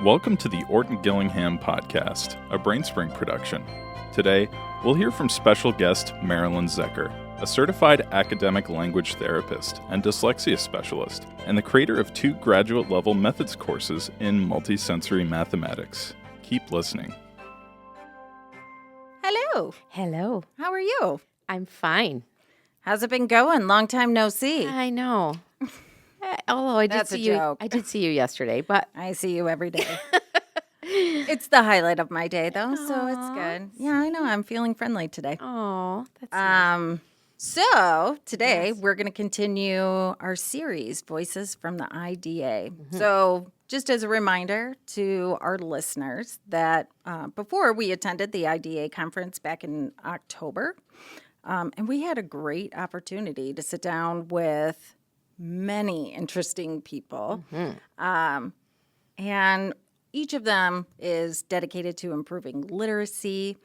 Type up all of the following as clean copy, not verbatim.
Welcome to the Orton Gillingham Podcast, a BrainSpring production. Today, we'll hear from special guest Marilyn Zecher, a certified academic language therapist and dyslexia specialist, and the creator of 2 graduate-level methods courses in Multisensory Mathematics. Keep listening. Hello. Hello. How are you? I'm fine. How's it been going? Long time no see. I know. Although I did That's a see you. joke. I did see you yesterday, but I see you every day. It's the highlight of my day, though, so it's good. Yeah, I know. I'm feeling friendly today. oh, that's nice. So today Yes. we're going to continue our series, Voices from the IDA. So just as a reminder to our listeners that before we attended the IDA conference back in October, and we had a great opportunity to sit down with many interesting people. And each of them is dedicated to improving literacy.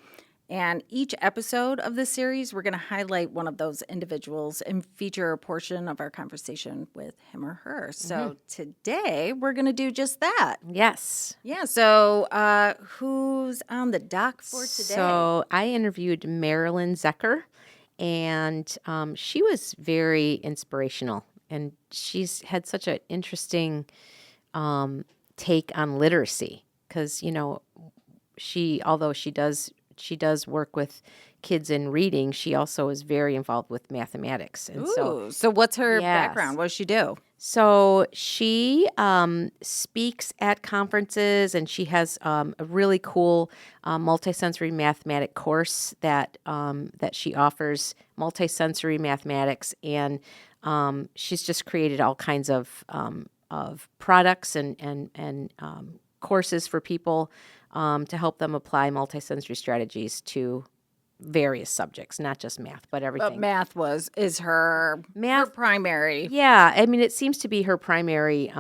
And each episode of this series, we're going to highlight one of those individuals and feature a portion of our conversation with him or her. So today, we're going to do just that. Yes. Yeah, so who's on the dock for today? So I interviewed Marilyn Zecher, and she was very inspirational, and she's had such an interesting take on literacy because although she does work with kids in reading, she also is very involved with mathematics. And so what's her Yes. background? What does she do? So she speaks at conferences, and she has a really cool multisensory mathematic course that she offers, Multisensory Mathematics, and she's just created all kinds of products and courses for people to help them apply multisensory strategies to various subjects, not just math, but everything. But math is her primary. Yeah, I mean, it seems to be her primary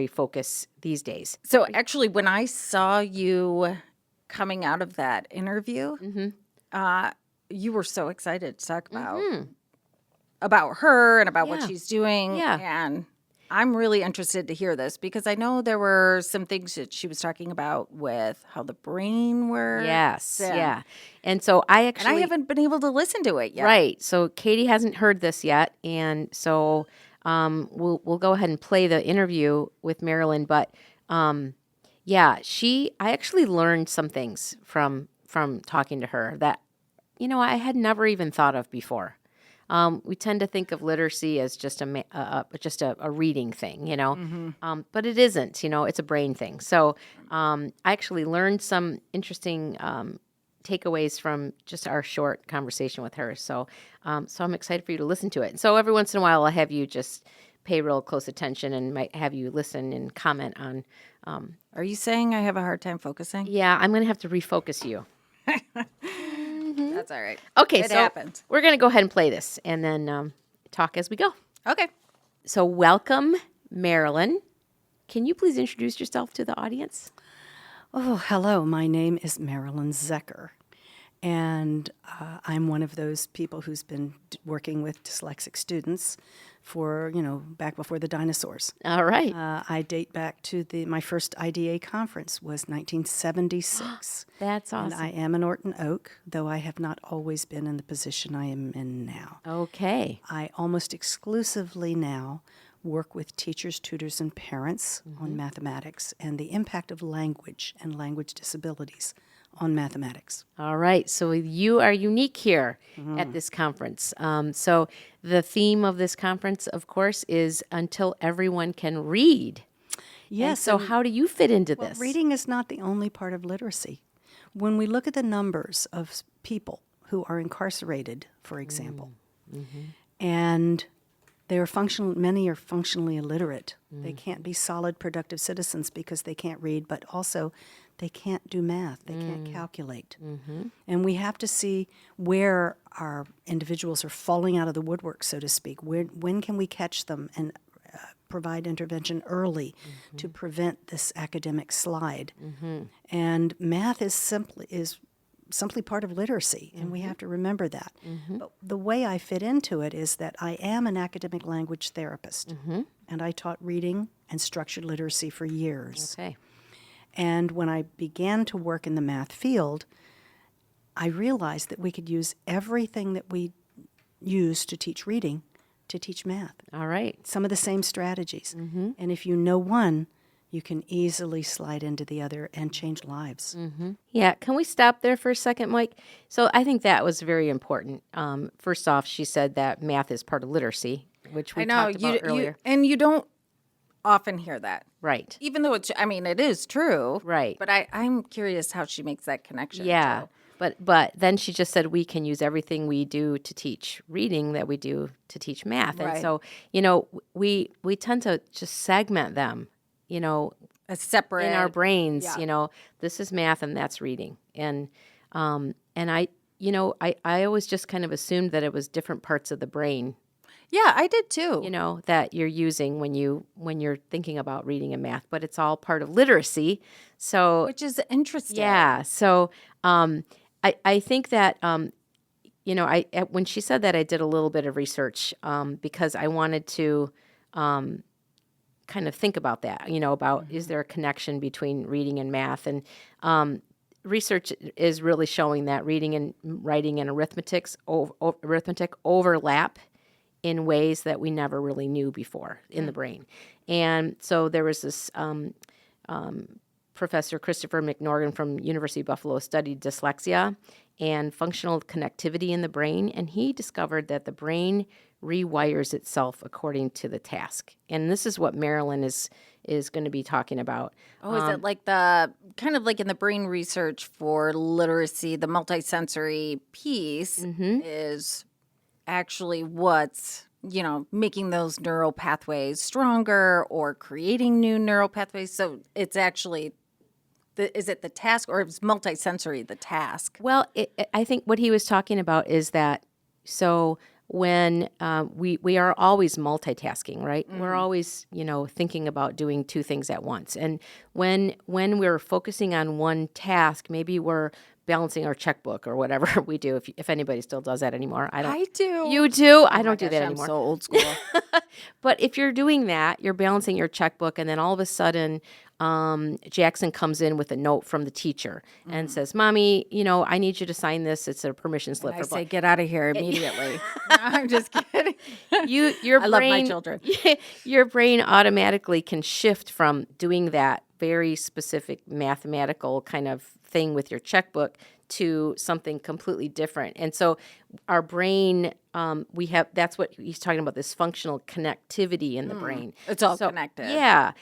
focus these days. So actually, when I saw you coming out of that interview, you were so excited to talk about her and about what Yeah. she's doing. Yeah. And I'm really interested to hear this because I know there were some things that she was talking about with how the brain works. Yes, and, yeah. And so I And actually I haven't been able to listen to it yet. Right. So Katie hasn't heard this yet, and so we'll go ahead and play the interview with Marilyn. But I actually learned some things from talking to her that I had never even thought of before. We tend to think of literacy as just a reading thing, but it isn't. It's a brain thing. So I actually learned some interesting takeaways from just our short conversation with her. So I'm excited for you to listen to it. So every once in a while, I'll have you just pay real close attention and might have you listen and comment on. Are you saying I have a hard time focusing? Yeah, I'm going to have to refocus you. That's all right. Okay, It so happens. we're going to go ahead and play this and then talk as we go. Okay. So welcome, Marilyn. Can you please introduce yourself to the audience? Oh, hello. My name is Marilyn Zecher, and I'm one of those people who's been working with dyslexic students for, back before the dinosaurs. All right. I date back to my first IDA conference was 1976. That's awesome. And I am an Orton Oak, though I have not always been in the position I am in now. Okay. I almost exclusively now work with teachers, tutors, and parents on mathematics and the impact of language and language disabilities on mathematics. All right. So you are unique here at this conference. So the theme of this conference, of course, is until everyone can read. Yes. And so how do you fit into this? Reading is not the only part of literacy. When we look at the numbers of people who are incarcerated, for example, and many are functionally illiterate. They can't be solid, productive citizens because they can't read, but also they can't do math. They can't calculate. And we have to see where our individuals are falling out of the woodwork, so to speak. When can we catch them and provide intervention early to prevent this academic slide? And math is simply part of literacy, and we have to remember that. But the way I fit into it is that I am an academic language therapist, and I taught reading and structured literacy for years. Okay. And when I began to work in the math field, I realized that we could use everything that we use to teach reading to teach math. All right. Some of the same strategies. And if you know one, you can easily slide into the other and change lives. Yeah, can we stop there for a second, Mike? So I think that was very important. First off, she said that math is part of literacy, which we talked about earlier. And you don't often hear that. Right. Even though it is true. Right. But I'm curious how she makes that connection. Yeah. too. But then she just said we can use everything we do to teach reading that we do to teach math. And Right. so, we tend to just segment them, A separate in our brains, yeah. this is math and that's reading. And I always just kind of assumed that it was different parts of the brain, Yeah, I did too. that you're using when you're thinking about reading and math, but it's all part of literacy. So Which is interesting. yeah. So I think that when she said that, I did a little bit of research because I wanted to kind of think about that. About is there a connection between reading and math? And research is really showing that reading and writing and arithmetic overlap in ways that we never really knew before in the brain. And so there was this Professor Christopher McNorgan from University of Buffalo studied dyslexia and functional connectivity in the brain, and he discovered that the brain rewires itself according to the task. And this is what Marilyn is going to be talking about. Oh, is it like the kind of like in the brain research for literacy, the multisensory piece is actually what's, making those neural pathways stronger or creating new neural pathways. So it's actually, is it the task or is multisensory the task? Well, I think what he was talking about is that, so when we are always multitasking, right? We're always, thinking about doing two things at once. And when we're focusing on one task, maybe we're balancing our checkbook or whatever we do. If anybody still does that anymore, I do. You do? I don't do that I'm anymore. so old school. But if you're doing that, you're balancing your checkbook, and then all of a sudden, Jackson comes in with a note from the teacher and says, "Mommy, I need you to sign this. It's a permission slip." I say, get out of here immediately. No, I'm just kidding. Your I love my children. Your brain automatically can shift from doing that very specific mathematical kind of thing with your checkbook to something completely different. And so our brain, that's what he's talking about, this functional connectivity in the brain. It's all connected. Yeah.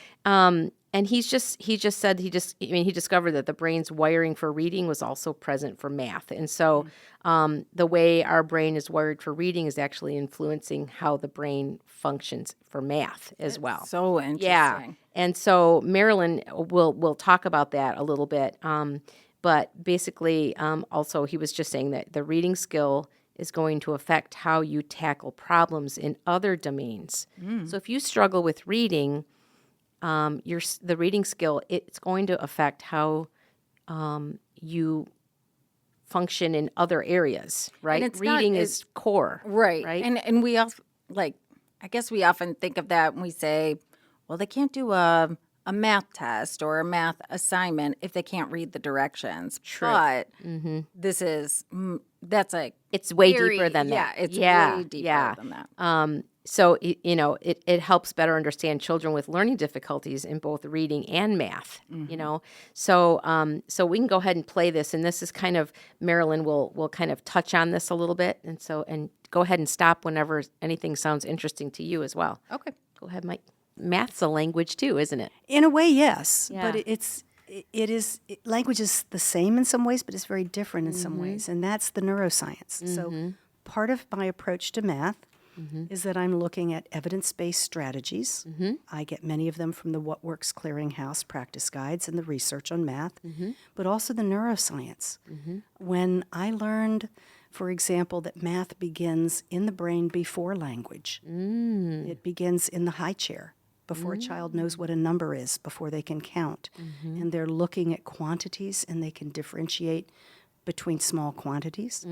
And he discovered that the brain's wiring for reading was also present for math. And so the way our brain is wired for reading is actually influencing how the brain functions for math as well. So interesting. Yeah. And so Marilyn will talk about that a little bit. But basically, also he was just saying that the reading skill is going to affect how you tackle problems in other domains. So if you struggle with reading, the reading skill, it's going to affect how you function in other areas, right? it's Reading not- is core. Right. Right? And we also, I guess we often think of that when we say, well, they can't do a math test or a math assignment if they can't read the directions. True. But this is, that's a It's way very- deeper than that. Yeah, it's way deeper yeah. than that. So, it helps better understand children with learning difficulties in both reading and math, So we can go ahead and play this. And this is kind of, Marilyn will kind of touch on this a little bit. And go ahead and stop whenever anything sounds interesting to you as well. Okay. Go ahead, Mike. Math's a language too, isn't it? In a way, yes. Yeah. But language is the same in some ways, but it's very different in some ways. And that's the neuroscience. So part of my approach to math is that I'm looking at evidence-based strategies. I get many of them from the What Works Clearinghouse practice guides and the research on math, but also the neuroscience. When I learned, for example, that math begins in the brain before language. It begins in the high chair, before a child knows what a number is, before they can count. And they're looking at quantities, and they can differentiate between small quantities.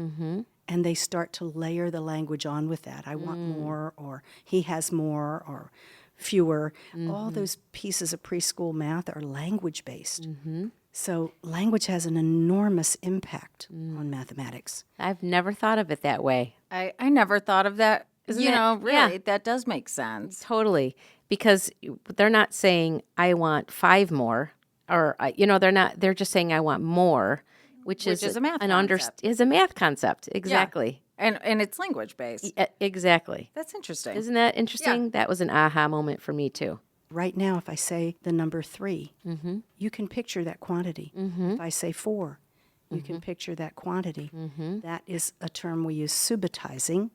And they start to layer the language on with that. I want more, or he has more, or fewer. All those pieces of preschool math are language-based. So language has an enormous impact on mathematics. I've never thought of it that way. I never thought of that. Isn't You that- know, really, yeah. that does make sense. Totally. Because they're not saying, I want 5 more, or, they're just saying, I want more, which is is a math an concept. is a math concept. Exactly. And it's language based. Exactly. That's interesting. Isn't that interesting? That was an aha moment for me too. Right now, if I say the number 3, you can picture that quantity. If I say 4, you can picture that quantity. That is a term we use, subitizing,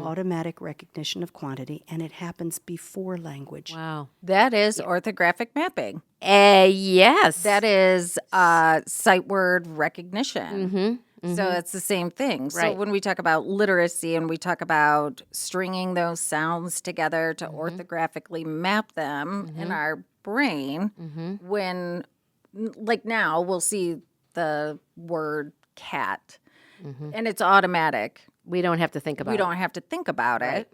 automatic recognition of quantity, and it happens before language. Wow. That is orthographic mapping. Yes. That is sight word recognition. So it's the same thing. So Right. when we talk about literacy and we talk about stringing those sounds together to orthographically map them in our brain, when, like now, we'll see the word cat and it's automatic. we don't have to think about We it. don't have to think about it.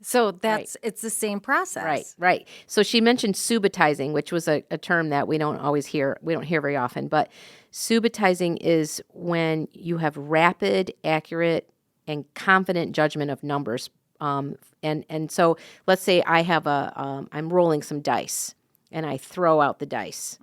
So it's the same process. Right. So she mentioned subitizing, which was a term that we don't hear very often. But subitizing is when you have rapid, accurate, and confident judgment of numbers. And so let's say I have I'm rolling some dice, and I throw out the dice.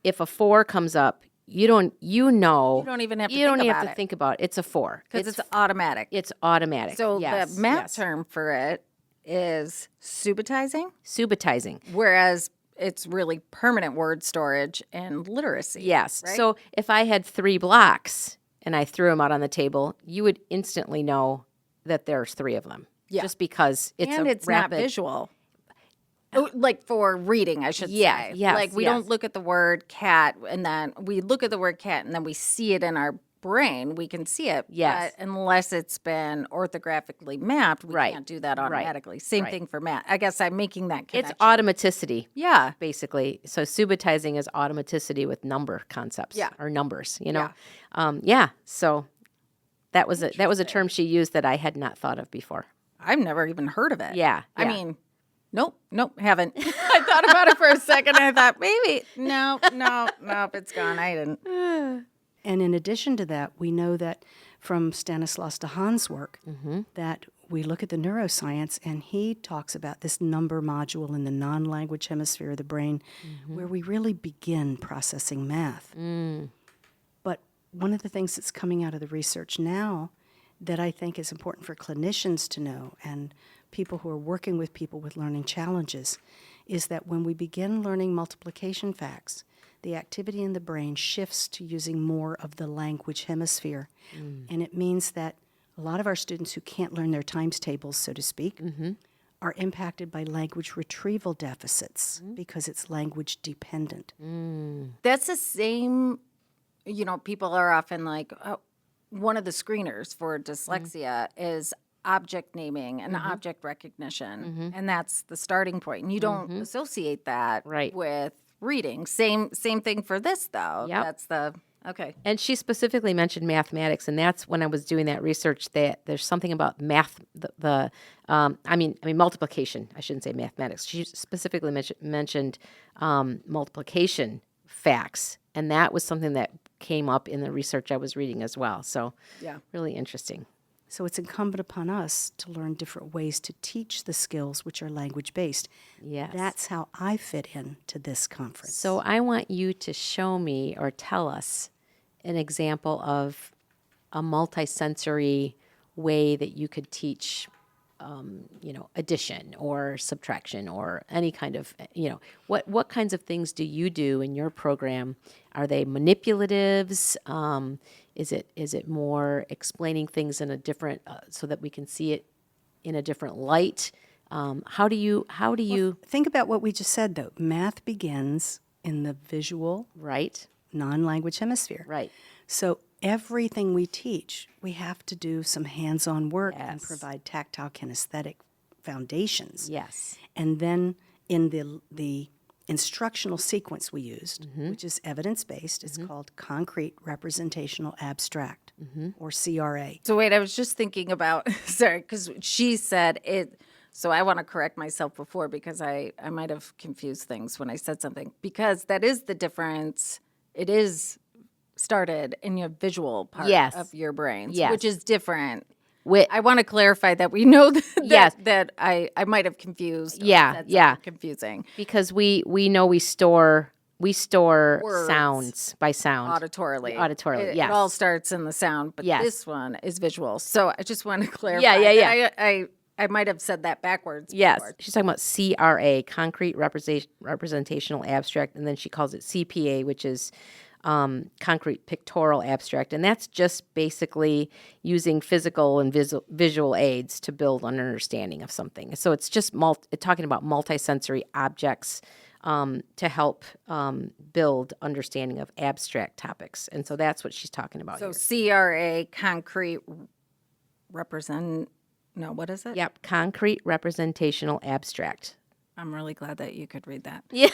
If a 4 comes up, you don't even have to think about it. It's a 4 Because it's automatic. It's automatic. So yes, the math yes. term for it is subitizing, Subitizing. whereas it's really permanent word storage and literacy. Yes. right? So if I had 3 blocks and I threw them out on the table, you would instantly know that there's 3 of them. Yeah. Just because it's and a it's rapid. not visual. Oh, like for reading, I should Yeah, say. yes, Like we yes. don't look at the word cat and then we look at the word cat and then we see it in our brain. We can see it. Yes. But unless it's been orthographically mapped, we Right. can't do that Right. automatically. Same Right. thing for math. I guess I'm making that It's connection. automaticity, Yeah. basically. So subitizing is automaticity with number concepts Yeah. or numbers, So that was a term she used that I had not thought of before. I've never even heard of it. Yeah, I yeah. mean, nope, haven't. I thought about it for a second and I thought, maybe. No, it's gone. I didn't. And in addition to that, we know that from Stanislaus Dehaan's work that we look at the neuroscience, and he talks about this number module in the non-language hemisphere of the brain where we really begin processing math. But one of the things that's coming out of the research now that I think is important for clinicians to know and people who are working with people with learning challenges is that when we begin learning multiplication facts, the activity in the brain shifts to using more of the language hemisphere. And it means that a lot of our students who can't learn their times tables, so to speak, are impacted by language retrieval deficits because it's language dependent. That's the same, people are often like, oh, one of the screeners for dyslexia is object naming and object recognition. And that's the starting point. And you don't associate that Right. with reading. Same thing for this, though. Yep. That's the, okay. And she specifically mentioned mathematics, and that's when I was doing that research that there's something about math, multiplication. I shouldn't say mathematics. She specifically mentioned multiplication facts, and that was something that came up in the research I was reading as well. So, Yeah. really interesting. So it's incumbent upon us to learn different ways to teach the skills which are language-based. Yes. That's how I fit into this conference. So I want you to show me or tell us an example of a multisensory way that you could teach, addition or subtraction or any kind of, what kinds of things do you do in your program? Are they manipulatives? Is it more explaining things in a different, so that we can see it in a different light? How do you think about what we just said, though. Math begins in the visual, right? non-language hemisphere. Right. So everything we teach, we have to do some hands-on work and Yes. provide tactile kinesthetic foundations. Yes. And then in the instructional sequence we used, which is evidence-based. It's called Concrete Representational Abstract, or CRA. So wait, I was just thinking about, sorry, because she said it, so I want to correct myself before because I might have confused things when I said something, because that is the difference. It is started in your visual part Yes. of your brains, Yes. which is different. Wi- I want to clarify that we know that, Yes. that I might have confused. or Yeah, said yeah. something confusing. because we know we store Words. sounds by sound. Auditorily. Auditorily, It yes. all starts in the sound, but Yes. this one is visual. So I just want to clarify. yeah. that I might have said that backwards. Yes, before. she's talking about CRA, Concrete Representational Abstract, and then she calls it CPA, which is Concrete Pictorial Abstract, and that's just basically using physical and visual aids to build an understanding of something. So it's just talking about multisensory objects to help build understanding of abstract topics, and so that's what she's talking about So here. CRA, concrete what is it? Yep, Concrete Representational Abstract. I'm really glad that you could read that. Yeah.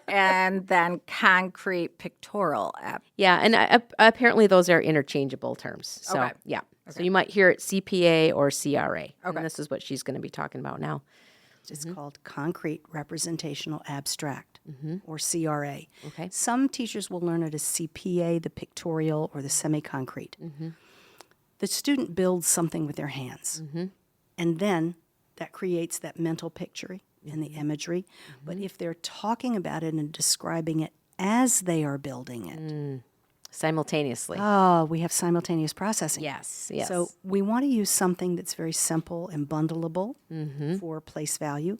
And then concrete pictorial app. Yeah, and apparently those are interchangeable terms. So, Okay. yeah. So you might hear it CPA or CRA. And this is what she's going to be talking about now. It's called Concrete Representational Abstract, or CRA. Okay. Some teachers will learn it as CPA, the pictorial, or the semi-concrete. The student builds something with their hands, and then that creates that mental picture and the imagery. But if they're talking about it and describing it as they are building it, Simultaneously. we have simultaneous processing. Yes. So we want to use something that's very simple and bundleable for place value.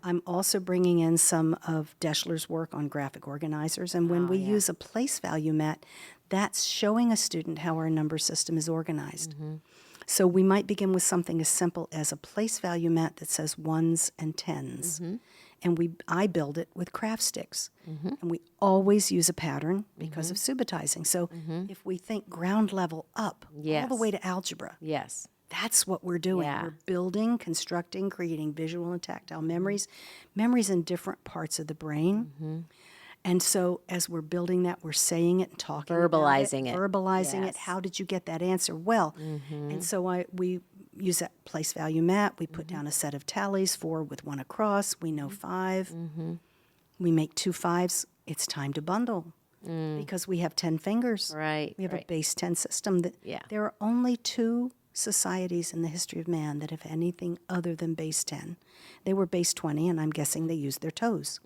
I'm also bringing in some of Deschler's work on graphic organizers. And when we use a place value mat, that's showing a student how our number system is organized. So we might begin with something as simple as a place value mat that says ones and tens. And I build it with craft sticks. And we always use a pattern because of subitizing. So if we think ground level up all Yes. the way to algebra, Yes. that's what we're doing. Yeah. We're building, constructing, creating visual and tactile memories in different parts of the brain. And so as we're building that, we're saying it and talking Verbalizing it. Verbalizing Yes. it. How did you get that answer? Well, and so we use that place value mat. We put down a set of tallies, 4 with 1 across. We know 5. We make 2 5s. It's time to bundle because we have 10 fingers. Right. We have a right. base 10 system. There are only 2 societies in the history of man that have anything other than base 10. They were base 20, and I'm guessing they used their toes.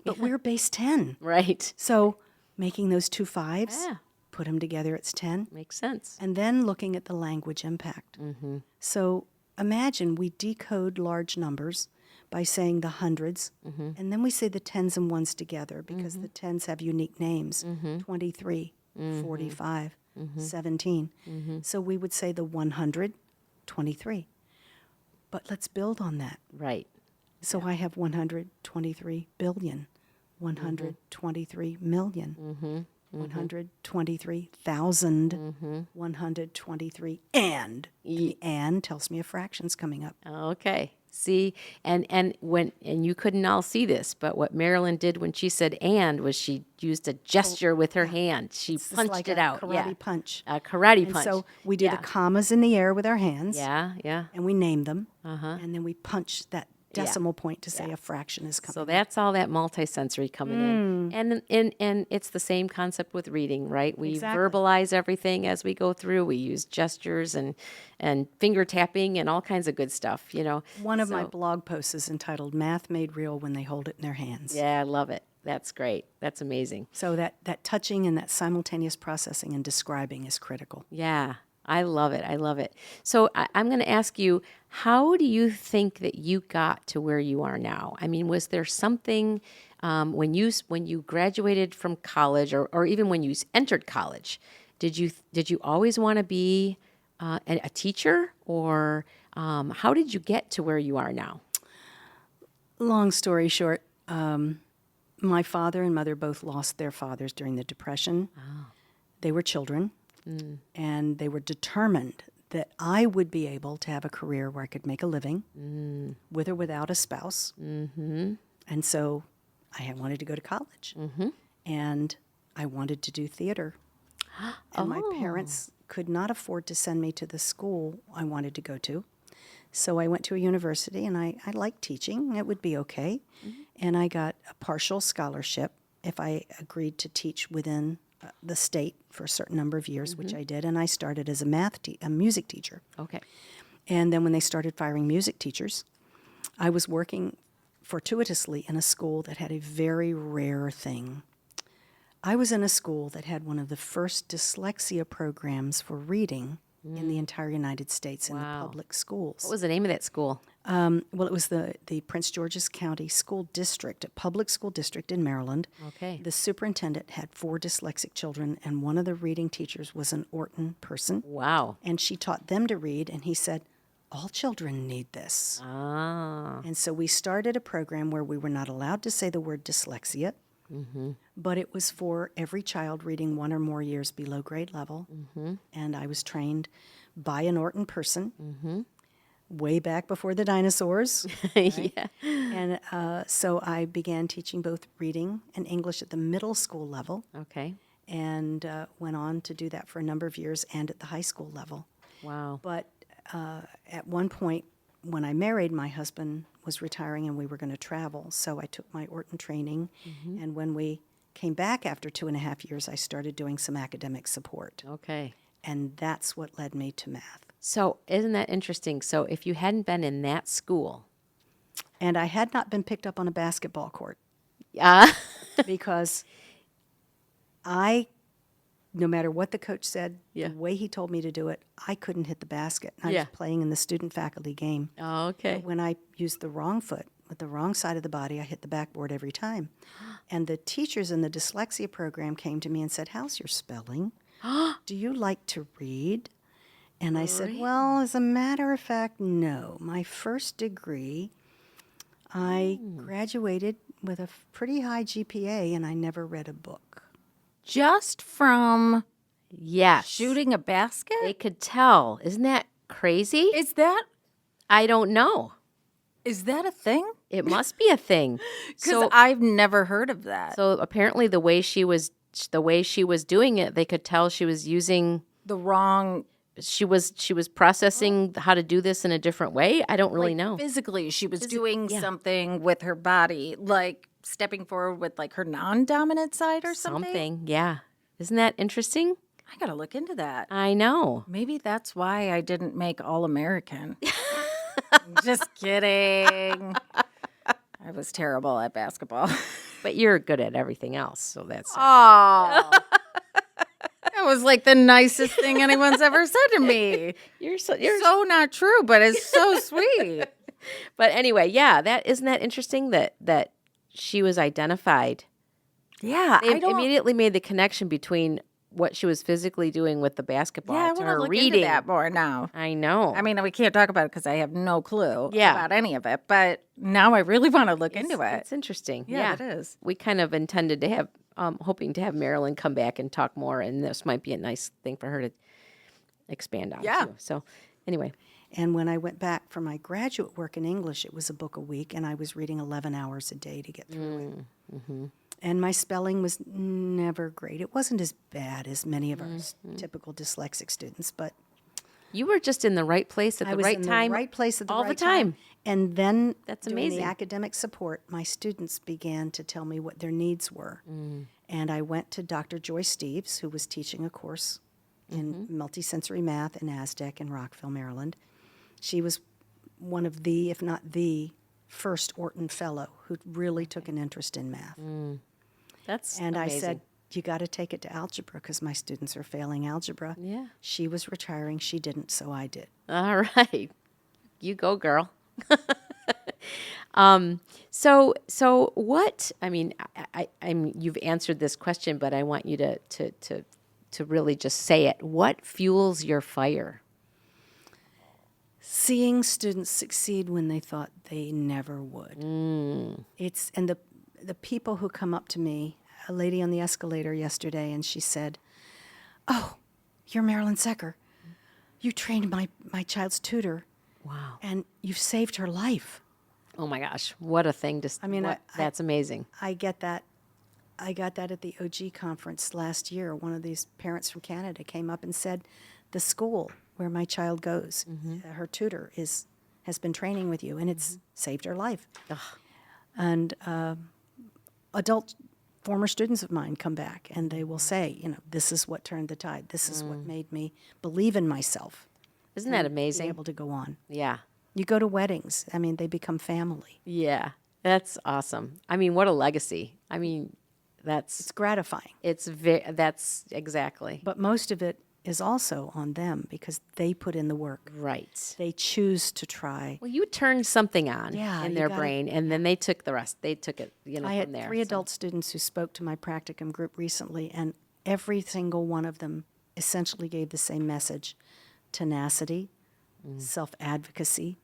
But we're base 10. Right. So making those 2 5s, Yeah. put them together, it's 10. Makes sense. And then looking at the language impact. So imagine we decode large numbers by saying the hundreds, and then we say the tens and ones together because the tens have unique names, 23, 45, 17. So we would say the 100, 23. But let's build on that. Right. So I have 123 billion, 123 million, 123,000, 123, and the and tells me a fraction's coming up. Okay. See, and you couldn't all see this, but what Marilyn did when she said "and" was she used a gesture with her hand. She It's punched like it a out. karate Yeah. punch. A karate And punch. so we do Yeah. the commas in the air with our hands, Yeah. and we name them, and then we punch that decimal point to say a fraction is coming. So that's all that multisensory coming in. And it's the same concept with reading, right? We Exactly. verbalize everything as we go through. We use gestures and finger tapping and all kinds of good stuff, One of my So- blog posts is entitled Math Made Real When They Hold It in Their Hands. Yeah, I love it. That's great. That's amazing. So that touching and that simultaneous processing and describing is critical. Yeah, I love it. I love it. So I'm going to ask you, how do you think that you got to where you are now? I mean, was there something when you graduated from college, or even when you entered college, did you always want to be a teacher, or how did you get to where you are now? Long story short, my father and mother both lost their fathers during the Depression. They were children, and they were determined that I would be able to have a career where I could make a living, with or without a spouse. And so I had wanted to go to college. And I wanted to do theater. And my parents could not afford to send me to the school I wanted to go to. So I went to a university, and I liked teaching. It would be okay. And I got a partial scholarship if I agreed to teach within the state for a certain number of years, which I did. And I started as a music teacher. Okay. And then when they started firing music teachers, I was working fortuitously in a school that had a very rare thing. I was in a school that had one of the first dyslexia programs for reading in the entire United States in the public schools. What was the name of that school? Well, it was the Prince George's County School District, a public school district in Maryland. Okay. The superintendent had 4 dyslexic children, and one of the reading teachers was an Orton person. Wow. And she taught them to read, and he said, all children need this. Ah. And so we started a program where we were not allowed to say the word dyslexia, but it was for every child reading 1 or more years below grade level. And I was trained by an Orton person way back before the dinosaurs. Yeah. And so I began teaching both reading and English at the middle school level, Okay. and went on to do that for a number of years and at the high school level. Wow. But at one point, when I married, my husband was retiring and we were going to travel. So I took my Orton training. And when we came back after 2.5 years, I started doing some academic support. Okay. And that's what led me to math. So isn't that interesting? So if you hadn't been in that school, And I had not been picked up on a basketball court uh, because no matter what the coach said, the way he told me to do it, I couldn't hit the basket. I was playing in the student-faculty game. oh, okay. But when I used the wrong foot with the wrong side of the body, I hit the backboard every time. And the teachers in the dyslexia program came to me and said, how's your spelling? Do you like to read? And I said, well, as a matter of fact, no. My first degree, I graduated with a pretty high GPA, and I never read a book. Just from Yes. shooting a basket? They could tell. Isn't that crazy? Is that I don't know. a thing? It must be a thing. Because I've never heard of that. So apparently the way she was doing it, they could tell she was using The wrong, she was processing how to do this in a different way. I don't really like, know. physically, she was doing something with her body, like stepping forward with like her non-dominant side or something. Yeah. Isn't that interesting? I gotta look into that. I know. Maybe that's why I didn't make All-American. Just kidding. I was terrible at basketball. But you're good at everything else, so that's Oh. That was like the nicest thing anyone's ever said to me. you're so not true, but it's so sweet. But anyway, yeah, isn't that interesting that she was identified. Yeah, They immediately made the connection between what she was physically doing with the basketball I to want her to look reading. into that more now. I know. I mean, we can't talk about it because I have no clue Yeah. about any of it. But now I really want to look into it. It's interesting. Yeah, it is. We kind of intended to have, hoping to have Marilyn come back and talk more, and this might be a nice thing for her to expand on. Yeah. Too. So anyway, And when I went back for my graduate work in English, it was a book a week, and I was reading 11 hours a day to get through it. And my spelling was never great. It wasn't as bad as many of our typical dyslexic students, but you were just in the right place at I the was right in time, the right place at the all right the time. And then That's doing amazing. the academic support, my students began to tell me what their needs were. And I went to Dr. Joy Steves, who was teaching a course in Multisensory Math in Aztec in Rockville, Maryland. She was one of the, if not the, first Orton Fellow who really took an interest in math. That's And amazing. I said, you got to take it to algebra because my students are failing algebra. Yeah. She was retiring. She didn't, so I did. All right, you go, girl. So what? I mean, you've answered this question, but I want you to really just say it. What fuels your fire? Seeing students succeed when they thought they never would. It's and the people who come up to me, a lady on the escalator yesterday, and she said, "Oh, you're Marilyn Zecher. You trained my child's tutor. Wow. And you've saved her life." Oh my gosh, what a thing to! I mean, that's amazing. I get that. I got that at the OG conference last year. One of these parents from Canada came up and said, the school where my child goes, her tutor has been training with you, and it's saved her life. Ugh. And adult former students of mine come back, and they will say, this is what turned the tide. This is what made me believe in myself. Isn't that Be amazing? able to go on. Yeah. You go to weddings. I mean, they become family. Yeah. That's awesome. I mean, what a legacy. I mean, It's gratifying. that's exactly. But most of it is also on them because they put in the work. Right. They choose to try. Well, you turned something on Yeah, in you their gotta- brain, and then they took the rest. They took it, I from had there. 3 adult students who spoke to my practicum group recently, and every single one of them essentially gave the same message: tenacity, self-advocacy,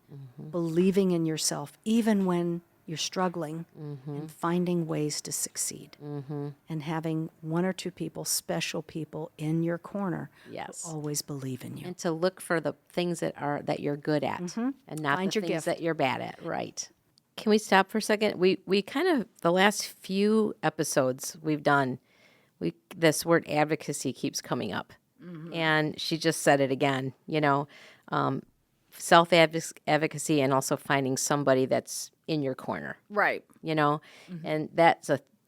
believing in yourself, even when you're struggling, and finding ways to succeed, and having 1 or 2 people, special people in your corner, Yes. who always believe in you. And to look for the things that you're good at, and not Find the your things gift. that you're bad at. Right. Can we stop for a second? We kind of, the last few episodes we've done, this word advocacy keeps coming up, and she just said it again. Self-advocacy, and also finding somebody that's in your corner. Right. And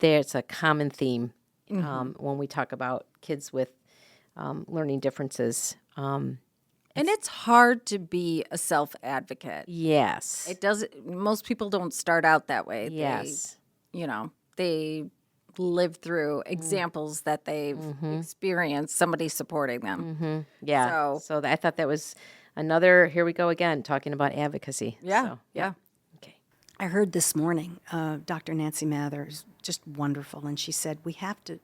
there's a common theme when we talk about kids with learning differences. And it's hard to be a self-advocate. Yes. It doesn't. Most people don't start out that way. Yes. They live through examples that they've experienced, somebody supporting them. Yeah. So- I thought that was another, here we go again, talking about advocacy. So, Yeah. Okay. I heard this morning Dr. Nancy Mather is just wonderful, and she said we have to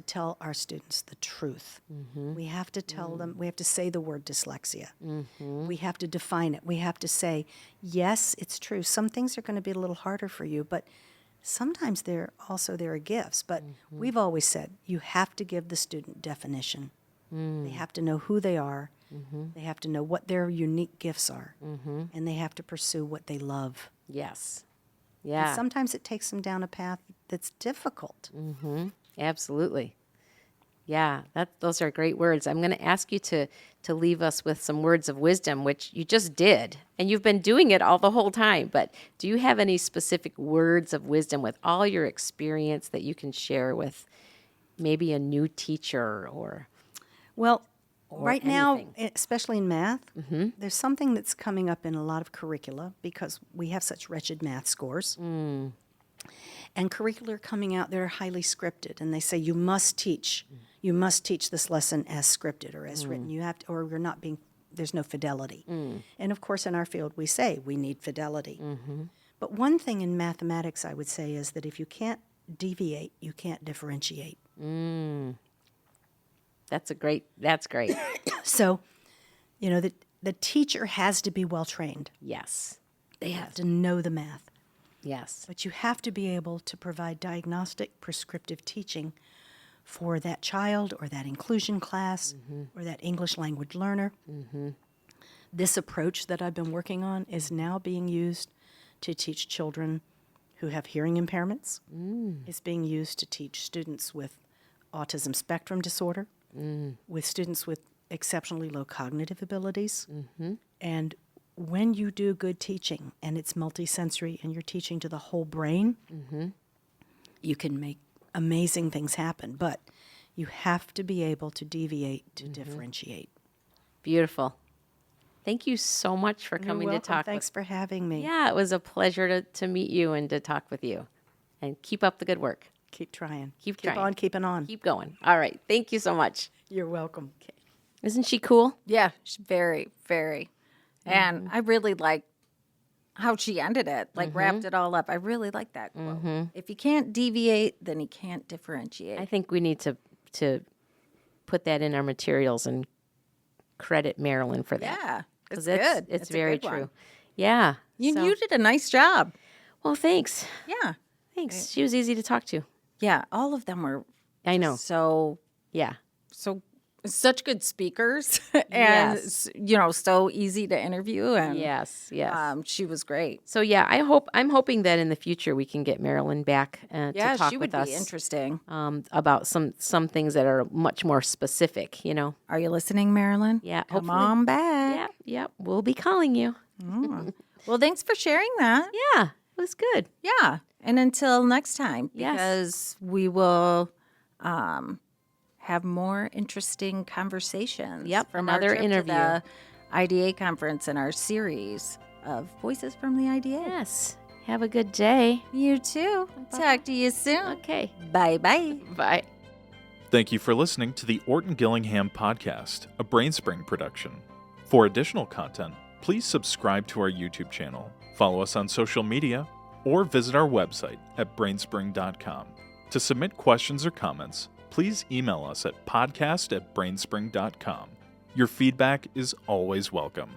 tell our students the truth. We have to tell them, we have to say the word dyslexia. We have to define it. We have to say, yes, it's true. Some things are going to be a little harder for you, but sometimes there are gifts. But we've always said you have to give the student definition. They have to know who they are. They have to know what their unique gifts are, and they have to pursue what they love. Yes. And Yeah. sometimes it takes them down a path that's difficult. Absolutely. Yeah, those are great words. I'm going to ask you to leave us with some words of wisdom, which you just did, and you've been doing it all the whole time. But do you have any specific words of wisdom with all your experience that you can share with maybe a new teacher or Well, right now, anything. especially in math, there's something that's coming up in a lot of curricula because we have such wretched math scores. And curricula are coming out that are highly scripted, and they say you must teach this lesson as scripted or as written. You have to, or you're not being. There's no fidelity. And of course, in our field, we say we need fidelity. But one thing in mathematics, I would say, is that if you can't deviate, you can't differentiate. That's great. So, the teacher has to be well trained. Yes. They have to know the math. Yes. But you have to be able to provide diagnostic prescriptive teaching for that child or that inclusion class or that English language learner. This approach that I've been working on is now being used to teach children who have hearing impairments. It's being used to teach students with autism spectrum disorder, with students with exceptionally low cognitive abilities. And when you do good teaching and it's multisensory and you're teaching to the whole brain, you can make amazing things happen. But you have to be able to deviate to differentiate. Beautiful. Thank you so much for coming You're to welcome. talk. Thanks for having me. Yeah, it was a pleasure to meet you and to talk with you. And keep up the good work. Keep trying. Keep Keep trying. on keeping on. Keep going. All right. Thank you so much. You're welcome. Isn't she cool? Yeah, she's very, very. And I really like how she ended it, like wrapped it all up. I really like that quote. If you can't deviate, then you can't differentiate. I think we need to put that in our materials and credit Marilyn for that. Yeah, it's 'Cause good. It's a very good one. true. Yeah. So- You did a nice job. well, thanks. Yeah. Thanks. She was easy to talk to. Yeah, all of them were I know. so Yeah. such good speakers and, Yes. so easy to interview. And Yes. she was great. So yeah, I'm hoping that in the future we can get Marilyn back to Yeah, talk she with would us be interesting. about some things that are much more specific. Are you listening, Marilyn? Yeah, Come hopefully. on back. Yeah, we'll be calling you. Well, thanks for sharing that. Yeah, it was good. Yeah. And until next time, Yes. because we will have more interesting conversations. Yep, from our another trip to interview. the IDA conference in our series of Voices from the IDA. Yes. Have a good day. You too. Talk to you soon. Okay. Bye-bye. Bye. Thank you for listening to the Orton Gillingham Podcast, a BrainSpring production. For additional content, please subscribe to our YouTube channel, follow us on social media, or visit our website at brainspring.com. To submit questions or comments, please email us at podcast@brainspring.com. Your feedback is always welcome.